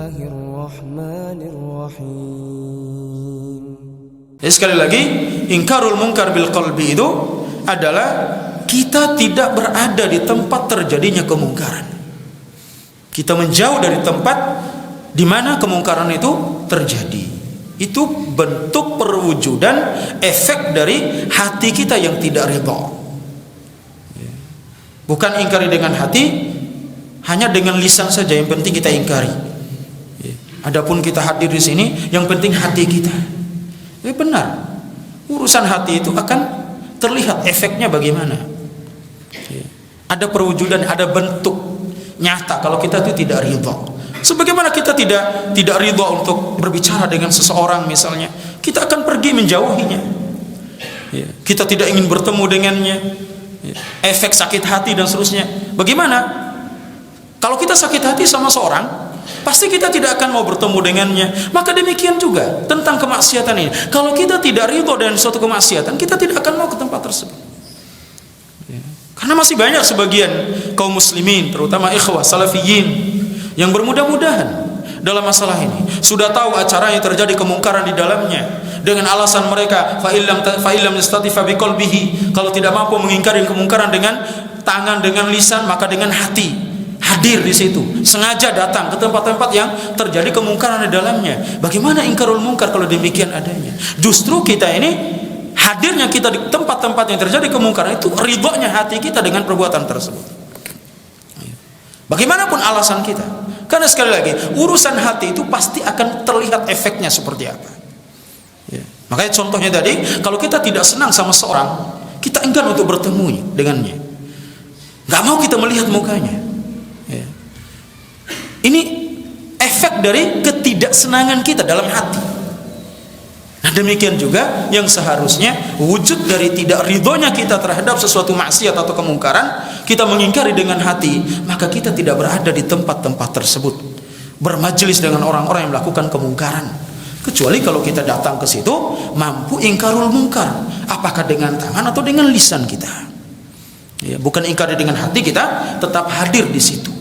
Bismillahirrahmanirrahim. Jadi sekali lagi, ingkarul munkar bil qalbi itu adalah kita tidak berada di tempat terjadinya kemungkaran. Kita menjauh dari tempat di mana kemungkaran itu terjadi. Itu bentuk perwujudan efek dari hati kita yang tidak ridha. Bukan ingkari dengan hati, hanya dengan lisan saja yang penting kita ingkari. Adapun kita hadir di sini, yang penting hati kita. Benar. Urusan hati itu akan terlihat efeknya bagaimana. Ada perwujudan, ada bentuk nyata kalau kita itu tidak ridha. Sebagaimana kita tidak ridha untuk berbicara dengan seseorang misalnya, kita akan pergi menjauhinya. Kita tidak ingin bertemu dengannya. Efek sakit hati dan seterusnya. Bagaimana? Kalau kita sakit hati sama seorang, pasti kita tidak akan mau bertemu dengannya. Maka demikian juga tentang kemaksiatan ini. Kalau kita tidak ridha dengan suatu kemaksiatan, kita tidak akan mau ke tempat tersebut. Karena masih banyak sebagian kaum muslimin, terutama ikhwah salafiyin, yang bermudah-mudahan dalam masalah ini. Sudah tahu acara yang terjadi kemungkaran di dalamnya, dengan alasan mereka fa illam yastatifa biqalbihi, kalau tidak mampu mengingkari kemungkaran dengan tangan, dengan lisan, maka dengan hati. Hadir di situ, sengaja datang ke tempat-tempat yang terjadi kemungkaran di dalamnya. Bagaimana ingkarul munkar kalau demikian adanya? Justru kita ini, hadirnya kita di tempat-tempat yang terjadi kemungkaran itu ridhonya hati kita dengan perbuatan tersebut. Bagaimanapun alasan kita, karena sekali lagi urusan hati itu pasti akan terlihat efeknya seperti apa. Makanya contohnya tadi, kalau kita tidak senang sama seorang, kita enggan untuk bertemu dengannya, nggak mau kita melihat mukanya. Ini efek dari ketidaksenangan kita dalam hati. Nah, demikian juga yang seharusnya wujud dari tidak ridhonya kita terhadap sesuatu maksiat atau kemungkaran, kita mengingkari dengan hati, maka kita tidak berada di tempat-tempat tersebut, bermajelis dengan orang-orang yang melakukan kemungkaran. Kecuali kalau kita datang ke situ mampu ingkarul munkar, apakah dengan tangan atau dengan lisan kita. Bukan ingkari dengan hati, kita tetap hadir di situ.